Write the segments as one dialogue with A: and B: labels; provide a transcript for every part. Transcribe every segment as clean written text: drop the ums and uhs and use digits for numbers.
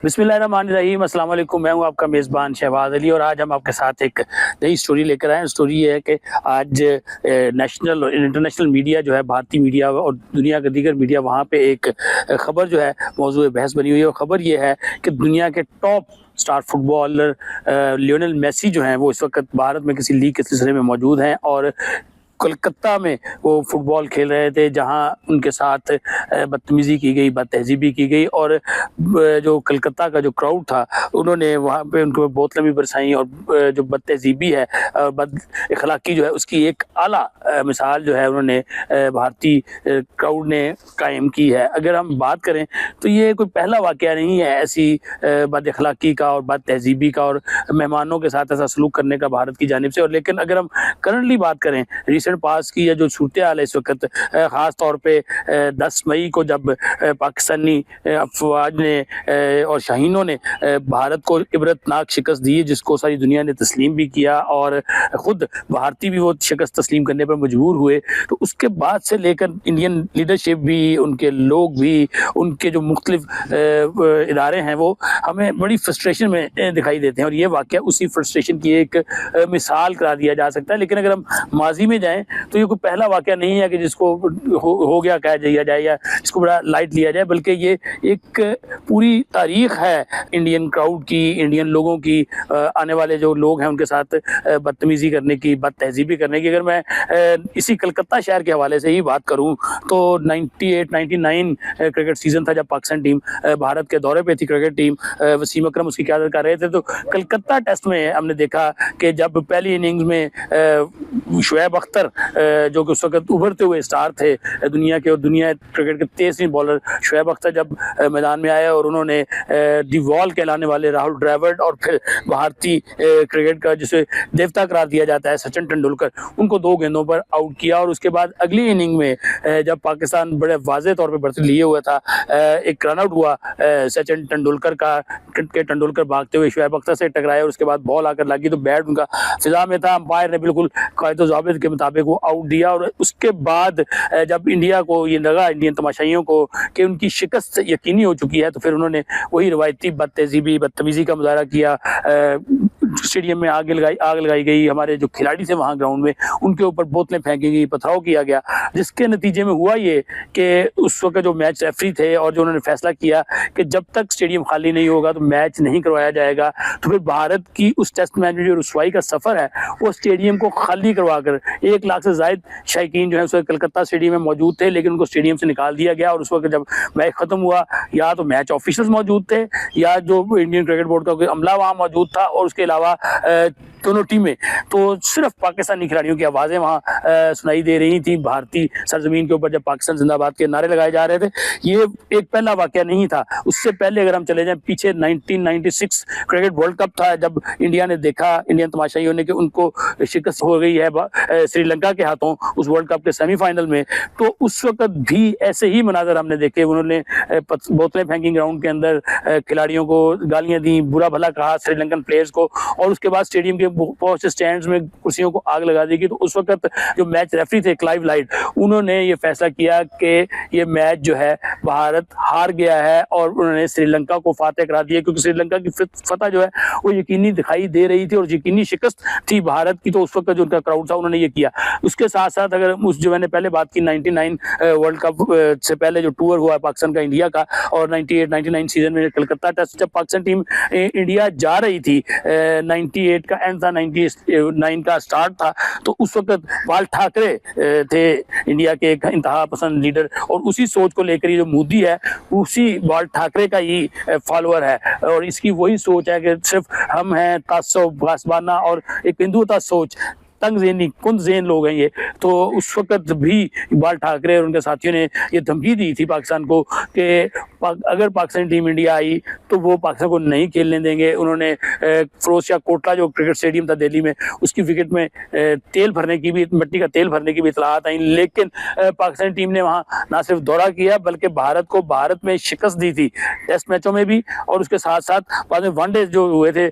A: बिस्मिल्लाहिर्रहमानिर्रहीम, अस्सलाम वालेकुम। मैं हूं आपका मेज़बान शहबाज अली और आज हम आपके साथ एक नई स्टोरी लेकर आए हैं। स्टोरी ये है कि आज नेशनल और इंटरनेशनल मीडिया जो है, भारतीय मीडिया और दुनिया का दीगर मीडिया, वहाँ पे एक ख़बर जो है मौज़ूए बहस बनी हुई है। और ख़बर ये है कि दुनिया के top star footballer Lionel Messi जो हैं वो इस वक्त भारत में किसी लीग के सिलसिले में मौजूद हैं और कोलकाता में वो फुटबॉल खेल रहे थे, जहां उनके साथ बदतमीज़ी की गई, बदतहज़ीबी की गई और जो कलकत्ता का जो क्राउड था उन्होंने वहाँ पे उनको बोतलें भी बरसाई और जो बदतहज़ीबी है, बद अखलाक़ी जो है, उसकी एक आला मिसाल जो है उन्होंने भारतीय क्राउड ने कायम की है। अगर हम बात करें तो ये कोई पहला वाक़या नहीं है ऐसी बद अखलाक़ी का और बदतहज़ीबी का और मेहमानों के साथ ऐसा सलूक करने का भारत की जानिब से। और लेकिन अगर हम करंटली बात करें, रिसेंट पास की या जो सूरत हाल है इस वक्त, ख़ास तौर पे 10 मई को जब पाकिस्तानी अफवाज ने और शाहीनों ने भारत को इबरतनाक शिकस्त दी, जिसको सारी दुनिया ने तस्लीम भी किया और ख़ुद भारतीय भी वो शिकस्त तस्लीम करने पर मजबूर हुए, तो उसके बाद से लेकर इंडियन लीडरशिप भी, उनके लोग भी, उनके जो मुख्तलिफ इदारे हैं वो हमें बड़ी फ्रस्ट्रेशन में दिखाई देते हैं। और ये वाक़या उसी फ्रस्ट्रेशन की एक मिसाल करार दिया जा सकता है। लेकिन अगर हम माजी में जाएँ तो ये कोई पहला वाक़या नहीं है कि जिसको हो गया कह दिया जाए या इसको बड़ा लाइट लिया जाए, बल्कि ये एक पूरी तारीख़ है इंडियन क्राउड की, इंडियन लोगों की, आने वाले जो लोग हैं उनके साथ बदतमीज़ी करने की, बदतहज़ीबी करने की। अगर मैं इसी कलकत्ता शहर के हवाले से ही बात करूँ तो 98-99 क्रिकेट सीज़न था जब पाकिस्तान टीम भारत के दौरे पे थी। क्रिकेट टीम वसीम अकरम उसकी क़यादत कर रहे थे। तो कलकत्ता टेस्ट में हमने देखा कि जब पहली इनिंग्स में शुएब अख्तर, जो कि उस वक्त उभरते हुए स्टार थे दुनिया के और दुनिया क्रिकेट के तेज़ तरीन बॉलर, शुएब अख्तर जब मैदान में आए और उन्होंने दी वॉल कहलाने वाले राहुल द्रविड़ और फिर भारतीय क्रिकेट का जिसे देवता करार दिया जाता है सचिन तेंदुलकर, उनको 2 गेंदों पर आउट किया। और उसके बाद अगली इनिंग में जब पाकिस्तान बड़े वाज़े तौर पर बढ़ती लिए हुआ था, एक रन आउट हुआ सचिन तेंदुलकर का, तेंदुलकर भागते हुए शुएब अख्तर से टकराए और उसके बाद बॉल आकर लगी तो बैट उनका फिजा में था। अंपायर ने बिल्कुल कायदो ज़ाबित के मुताबिक वो आउट दिया। और उसके बाद जब इंडिया को ये लगा, इंडियन तमाशाइयों को, कि उनकी शिकस्त यकीनी हो चुकी है, तो फिर उन्होंने वही रवायती बदतहज़ीबी, बदतमीज़ी का मुज़ाहरा किया। स्टेडियम में आग लगाई गई, हमारे जो खिलाड़ी थे वहाँ ग्राउंड में उनके ऊपर बोतलें फेंकी गई, पथराव किया गया, जिसके नतीजे में हुआ ये कि उस वक्त जो मैच रेफरी थे और जो उन्होंने फैसला किया कि जब तक स्टेडियम खाली नहीं होगा तो मैच नहीं करवाया जाएगा। तो फिर भारत की उस टेस्ट मैच में जो रुसवाई का सफ़र है वो स्टेडियम को खाली करवा कर 1 लाख से ज़ायद शायकीन जो है उस वक्त कलकत्ता स्टेडियम में मौजूद थे, लेकिन उनको स्टेडियम से निकाल दिया गया। और उस वक्त जब मैच ख़त्म हुआ, या तो मैच ऑफिशियल्स मौजूद थे या जो इंडियन क्रिकेट बोर्ड का कोई अमला वहाँ मौजूद था, और उसके अलावा दोनों टीमें, तो सिर्फ पाकिस्तानी खिलाड़ियों की आवाज़ें वहाँ सुनाई दे रही थी भारतीय सरजमीन के ऊपर जब पाकिस्तान जिंदाबाद के नारे लगाए जा रहे थे। ये एक पहला वाक़या नहीं था। उससे पहले अगर हम चले जाएं पीछे, 1996 क्रिकेट वर्ल्ड कप था, जब इंडिया ने देखा, इंडियन तमाशाइयों ने, कि उनको शिकस्त हो गई है श्रीलंका के हाथों उस वर्ल्ड कप के सेमीफाइनल में, तो उस वक्त भी ऐसे ही मनाजर हमने देखे। उन्होंने बोतलें फेंकी ग्राउंड के अंदर, खिलाड़ियों को गालियाँ दी, बुरा भला कहा श्रीलंकन प्लेयर्स को, और उसके बाद स्टेडियम के बहुत से स्टैंड्स में कुर्सियों को आग लगा दी गई। तो उस वक्त जो मैच रेफरी थे क्लाइव लाइट, उन्होंने ये फैसला किया कि ये मैच जो है भारत हार गया है और उन्होंने श्रीलंका को फातेह करार दिया, क्योंकि श्रीलंका की फतह जो है वो यकीनी दिखाई दे रही थी और यकीनी शिकस्त थी भारत की। तो उस वक्त जो उनका क्राउड था उन्होंने ये किया। उसके साथ साथ अगर उस जो मैंने पहले बात की 99 वर्ल्ड कप से पहले जो टूर हुआ पाकिस्तान का इंडिया का, और 98-99 सीजन में कलकत्ता टेस्ट जब पाकिस्तान टीम इंडिया जा रही थी, 98 का एंड था, 99 का स्टार्ट था, तो उस वक्त बाल ठाकरे थे इंडिया के एक इंतहा पसंद लीडर, और उसी सोच को लेकर ये जो मोदी है उसी बाल ठाकरे का ही फॉलोअर है। और इसकी वही सोच है कि सिर्फ हम हैं तासुब, गासबाना और एक हिंदुता सोच, तंगज़ेनी, कुंदज़ेन लोग हैं ये। तो उस वक्त भी बाल ठाकरे और उनके साथियों ने ये धमकी दी थी पाकिस्तान को कि अगर पाकिस्तानी टीम इंडिया आई तो वो पाकिस्तान को नहीं खेलने देंगे। उन्होंने फिरोज शाह कोटला जो क्रिकेट स्टेडियम था दिल्ली में, उसकी विकेट में तेल भरने की भी, मिट्टी का तेल भरने की भी इतलात आई, लेकिन पाकिस्तानी टीम ने वहाँ ना सिर्फ दौरा किया बल्कि भारत में शिकस्त दी थी टेस्ट मैचों में भी, और उसके साथ साथ बाद में वनडे जो हुए थे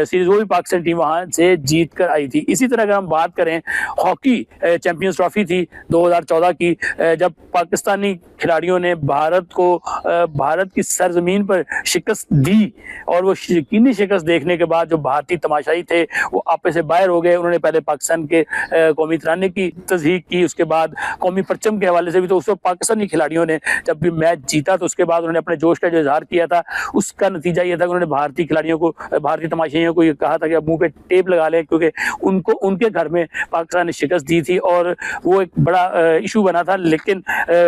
A: सीरीज, वो भी पाकिस्तानी टीम वहाँ से जीत कर आई थी। इसी तरह अगर हम बात करें, हॉकी चैंपियंस ट्रॉफी थी 2014 की, जब पाकिस्तानी खिलाड़ियों ने भारत की सरजमीन पर शिकस्त दी, और वो यकीनी शिकस्त देखने के बाद जो भारतीय तमाशाई थे वो आपस से बाहर हो गए। उन्होंने पहले पाकिस्तान के कौमी तराने की तस्दीक की, उसके बाद कौमी परचम के हवाले से भी। तो उस वक्त पाकिस्तानी खिलाड़ियों ने जब भी मैच जीता तो उसके बाद उन्होंने अपने जोश का जो इजहार किया था, उसका नतीजा ये था कि उन्होंने भारतीय खिलाड़ियों को, भारतीय तमाशाइयों को ये कहा था कि अब मुंह पे टेप लगा लें, क्योंकि उनको उनके घर में पाकिस्तान ने शिकस्त दी थी और वो एक बड़ा इशू बना था। लेकिन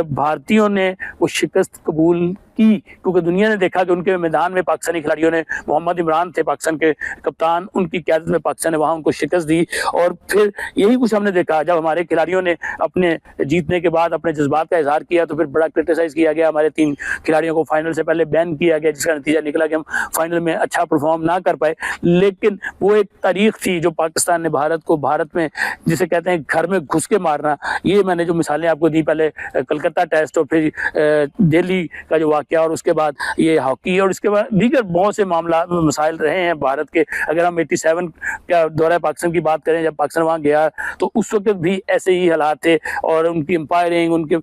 A: भारतीयों ने वो शिकस्त कबूल की, क्योंकि दुनिया ने देखा कि उनके मैदान में पाकिस्तानी खिलाड़ियों ने, मोहम्मद इमरान थे पाकिस्तान के कप्तान, उनकी क़यादत में पाकिस्तान ने वहाँ उनको शिकस्त दी। और फिर यही कुछ हमने देखा, जब हमारे खिलाड़ियों ने अपने जीतने के बाद अपने जज्बात का इजहार किया तो फिर बड़ा क्रिटिसाइज़ किया गया। हमारे 3 खिलाड़ियों को फाइनल से पहले बैन किया गया, जिसका नतीजा निकला कि हम फाइनल में अच्छा परफॉर्म ना कर पाए। लेकिन वो एक तारीख थी जो पाकिस्तान ने भारत में, जिसे कहते हैं घर में घुस के मारना। ये मैंने जो मिसालें आपको दी, पहले कलकत्ता टेस्ट और फिर दिल्ली का जो वाकया और उसके बाद ये हॉकी और इसके बाद दीगर बहुत से मामला मसाइल रहे हैं भारत के। अगर हम 87 का दौरा पाकिस्तान की बात करें, जब पाकिस्तान वहाँ गया तो उस वक्त भी ऐसे ही हालात थे, और उनकी एम्पायरिंग, उनके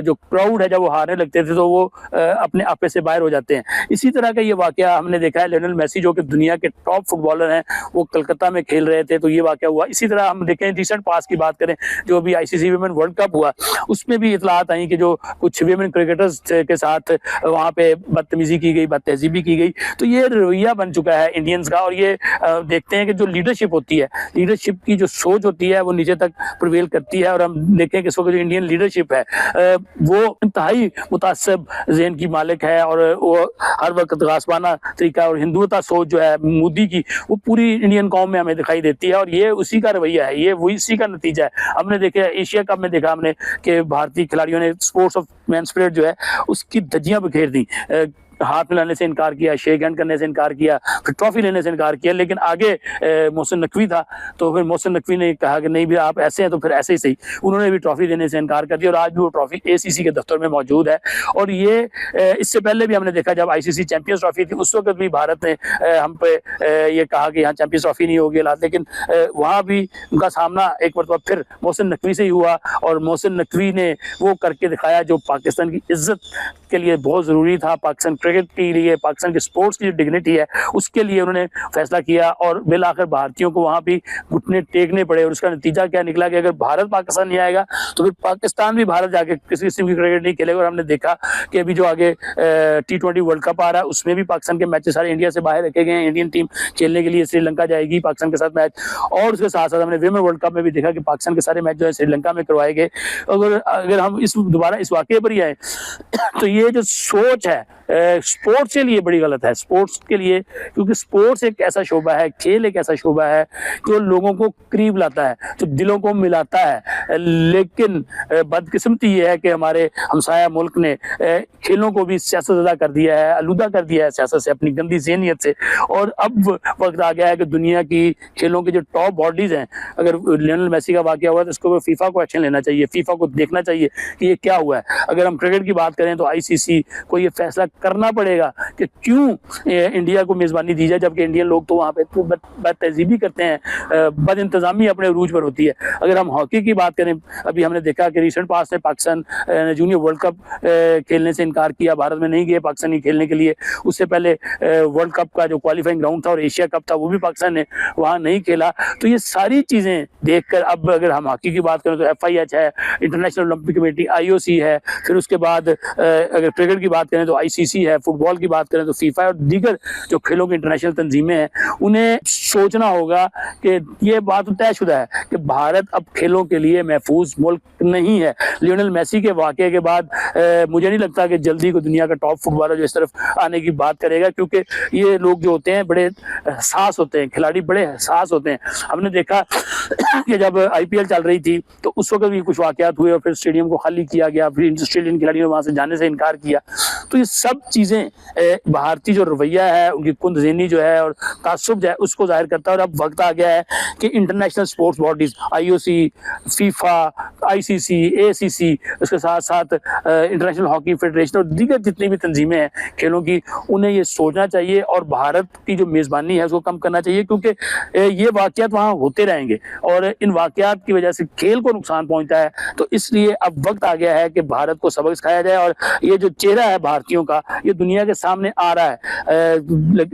A: जो क्राउड है जब वो हारने लगते थे तो वो अपने आपे से बाहर हो जाते हैं। इसी तरह का ये वाकया हमने देखा है। लियोनेल मेसी जो कि दुनिया के टॉप फुटबॉलर हैं, वो कलकत्ता में खेल रहे थे तो ये वाकया हुआ। इसी तरह हम देखें, रिसेंट पास की बात करें, जो अभी ICC वुमेन वर्ल्ड कप हुआ, उसमें भी इतलात आई कि जो कुछ वुमेन क्रिकेटर्स के साथ वहाँ पे बदतमीजी की गई, बदतहजीबी की गई। तो ये रवैया बन चुका है इंडियंस का। और ये देखते हैं कि जो लीडरशिप होती है, लीडरशिप की जो सोच होती है वो नीचे तक प्रिवेल करती है। और हम देखें कि इस वक्त जो इंडियन लीडरशिप है वो इंतहाई मुतासब ज़हन की मालिक है, और वो हर वक्त गासबाना तरीका और हिंदुता सोच जो है मोदी की, वो पूरी इंडियन कौम में हमें दिखाई देती है। और ये उसी का रवैया है, ये वही इसी का नतीजा है। हमने देखा एशिया कप में देखा हमने कि भारतीय खिलाड़ियों ने स्पोर्ट्स ऑफ मैन स्पिरिट जो है उसकी धज्जियां बिखेर दी, हाथ मिलाने से इनकार किया, शेक हैंड करने से इनकार किया, फिर ट्रॉफी लेने से इनकार किया। लेकिन आगे मोहसिन नकवी था, तो फिर मोहसिन नकवी ने कहा कि नहीं भी आप ऐसे हैं तो फिर ऐसे ही सही, उन्होंने भी ट्रॉफी देने से इनकार कर दिया। और आज भी वो ट्रॉफी ACC के दफ्तर में मौजूद है। और ये इससे पहले भी हमने देखा, जब ICC चैंपियंस ट्रॉफी थी उस वक्त भी भारत ने हम पे ये कहा कि यहाँ चैंपियंस ट्रॉफी नहीं होगी, लेकिन वहाँ भी उनका सामना एक मरतबा फिर मोहसिन नकवी से ही हुआ, और मोहसिन नकवी ने वो करके दिखाया जो पाकिस्तान की इज्जत के लिए बहुत ज़रूरी था, पाकिस्तान क्रिकेट के लिए, पाकिस्तान के स्पोर्ट्स की जो डिग्निटी है उसके लिए उन्होंने फैसला किया। और बिल आखिर भारतीयों को वहाँ भी घुटने टेकने पड़े, और उसका नतीजा क्या निकला कि अगर भारत पाकिस्तान नहीं आएगा तो फिर पाकिस्तान भी भारत जाके किसी किस्म की क्रिकेट नहीं खेलेगा। और हमने देखा कि अभी जो आगे T20 वर्ल्ड कप आ रहा है उसमें भी पाकिस्तान के मैचेस सारे इंडिया से बाहर रखे गए हैं। इंडियन टीम खेलने के लिए श्रीलंका जाएगी पाकिस्तान के साथ मैच, और उसके साथ साथ हमने विमेन वर्ल्ड कप में भी देखा कि पाकिस्तान के सारे मैच जो है श्रीलंका में करवाए गए। अगर हम दोबारा इस वाकये पर ही आए तो ये जो सोच है स्पोर्ट्स के लिए बड़ी गलत है। स्पोर्ट्स के लिए, क्योंकि स्पोर्ट्स एक ऐसा शोबा है, खेल एक ऐसा शोबा है जो लोगों को करीब लाता है, जो दिलों को मिलाता है। लेकिन बदकिस्मती ये है कि हमारे हमसाया मुल्क ने खेलों को भी सियासतज़दा कर दिया है, आलूदा कर दिया है सियासत से, अपनी गंदी ज़हनियत से। और अब वक्त आ गया है कि दुनिया की खेलों के जो टॉप बॉडीज़ हैं, अगर लियोनेल मेसी का वाकया हुआ तो इसको फीफा को एक्शन लेना चाहिए, फीफा को देखना चाहिए कि ये क्या हुआ है। अगर हम क्रिकेट की बात करें तो ICC को ये फैसला करना पड़ेगा कि क्यों इंडिया को मेज़बानी दी जाए, जबकि इंडियन लोग तो वहाँ पे तो बदतहजीबी करते हैं, बद इंतज़ामी अपने अरूज पर होती है। अगर हम हॉकी की बात करें, अभी हमने देखा कि रिसेंट पास में पाकिस्तान ने जूनियर वर्ल्ड कप खेलने से इनकार किया, भारत में नहीं गए पाकिस्तानी खेलने के लिए। उससे पहले वर्ल्ड कप का जो क्वालिफाइंग राउंड था और एशिया कप था वो भी पाकिस्तान ने वहाँ नहीं खेला। तो ये सारी चीज़ें देखकर अब अगर हम हॉकी की बात करें तो FIH है, इंटरनेशनल ओलंपिक कमेटी IOC है, फिर उसके बाद अगर क्रिकेट की बात करें तो ICC है, फुटबॉल की बात करें तो फीफा है, और दीगर जो खेलों की इंटरनेशनल तंजीमें हैं उन्हें सोचना होगा कि ये बात तयशुदा है कि भारत अब खेलों के लिए महफूज मुल्क नहीं है। लियोनेल मेसी के वाकये के बाद मुझे नहीं लगता कि जल्दी को दुनिया का टॉप फुटबॉलर जो इस तरफ आने की बात करेगा, क्योंकि ये लोग जो होते हैं बड़े हसास होते हैं, खिलाड़ी बड़े हसास होते हैं। हमने देखा कि जब IPL चल रही थी तो उस वक्त भी कुछ वाकयात हुए और फिर स्टेडियम को खाली किया गया, फिर ऑस्ट्रेलियन खिलाड़ियों ने वहाँ से जाने से इनकार किया। तो ये सब चीज़ें भारतीय जो रवैया है, उनकी कुंदज़ेनी जो है और तासुब जो है, उसको ज़ाहिर करता है। और अब वक्त आ गया है कि international sports bodies, IOC, FIFA, ICC, ACC, उसके साथ साथ इंटरनेशनल हॉकी फेडरेशन और दीगर जितनी भी तंजीमें हैं खेलों की, उन्हें ये सोचना चाहिए और भारत की जो मेज़बानी है उसको कम करना चाहिए, क्योंकि ये वाक़यात वहाँ होते रहेंगे और इन वाक़यात की वजह से खेल को नुकसान पहुँचता है। तो इसलिए अब वक्त आ गया है कि भारत को सबक सिखाया जाए और ये जो चेहरा है भारतीयों का, ये दुनिया के सामने आ रहा है।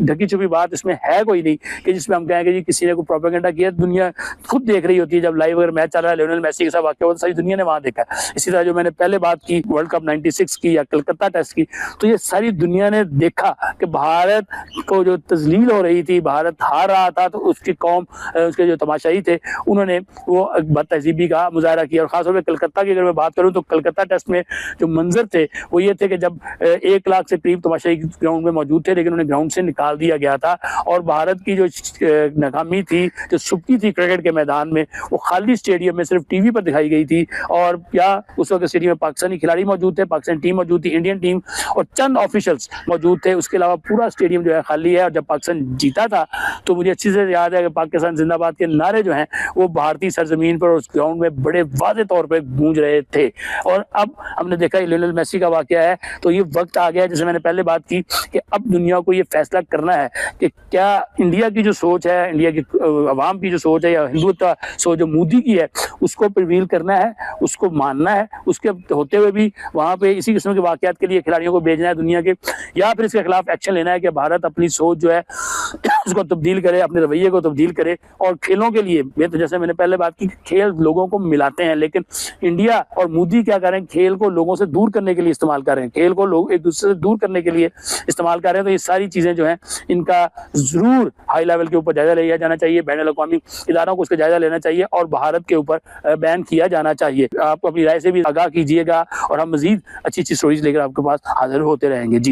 A: ढकी छुपी बात इसमें है कोई नहीं कि जिसमें हम कहें कि जी किसी ने कोई प्रोपेगेंडा किया। दुनिया खुद देख रही होती है, जब लाइव अगर मैच चल रहा है, लियोनेल मेसी के साथ वाक़या हुआ, सारी दुनिया ने वहाँ देखा। इसी तरह जो मैंने पहले बात की वर्ल्ड कप 96 की या कलकत्ता टेस्ट की, तो ये सारी दुनिया ने देखा कि भारत को जो तज़लील हो रही थी, भारत हार रहा था, तो उसकी कौम, उसके जो तमाशाई थे, उन्होंने वो बदतहज़ीबी का मुज़ाहरा किया। और ख़ासतौर पर कलकत्ता की अगर मैं बात करूँ तो कलकत्ता टेस्ट में जो मंजर थे वो ये थे कि जब 1 लाख से करीब तमाशाई ग्राउंड में मौजूद थे, लेकिन उन्हें ग्राउंड से निकाल दिया गया था। और भारत की जो नाकामी थी, जो सुबकी थी क्रिकेट के मैदान में, वो खाली स्टेडियम में सिर्फ टीवी पर दिखाई गई थी। और या उस वक्त स्टेडियम में पाकिस्तानी खिलाड़ी मौजूद थे, पाकिस्तानी टीम मौजूद थी, इंडियन टीम और चंद ऑफिशियल्स मौजूद थे। उसके अलावा पूरा स्टेडियम जो है खाली है। और जब पाकिस्तान जीता था तो मुझे अच्छी से याद है कि पाकिस्तान जिंदाबाद के नारे जो हैं वो भारतीय सरजमीन पर उस ग्राउंड में बड़े वाज़ेह तौर पर गूंज रहे थे। और अब हमने देखा लियोनेल मेसी का वाक़या है, तो ये वक्त आ गया, जैसे मैंने पहले बात की, कि अब दुनिया को ये फैसला करना है कि क्या इंडिया की जो सोच है, इंडिया की अवाम की जो सोच है या हिंदुत्व सोच जो मोदी की है, उसको प्रिवील करना है, उसको मानना है। उसके होते हुए भी वहाँ पे इसी किस्म के वाक़यात के लिए खिलाड़ियों को भेजना है दुनिया के, या फिर इसके खिलाफ एक्शन लेना है कि भारत अपनी सोच जो है उसको तब्दील करे, अपने रवैये को तब्दील करे। और खेलों के लिए तो जैसे मैंने पहले बात की, खेल लोगों को मिलाते हैं, लेकिन इंडिया और मोदी क्या करें, खेल को लोगों से दूर करने के लिए इस्तेमाल कर रहे हैं, खेल को लोग एक दूसरे से दूर करने के लिए इस्तेमाल कर रहे हैं। तो ये सारी चीज़ें जो हैं, इनका ज़रूर हाई लेवल के ऊपर जायज़ा लिया जाना चाहिए, बैनुल अक़वामी इदारों को उसका जायज़ा लेना चाहिए और भारत के ऊपर बैन किया जाना चाहिए। आप अपनी राय से भी आगाह कीजिएगा और हम मज़ीद अच्छी अच्छी स्टोरीज लेकर आपके पास हाजिर होते रहेंगे। जी।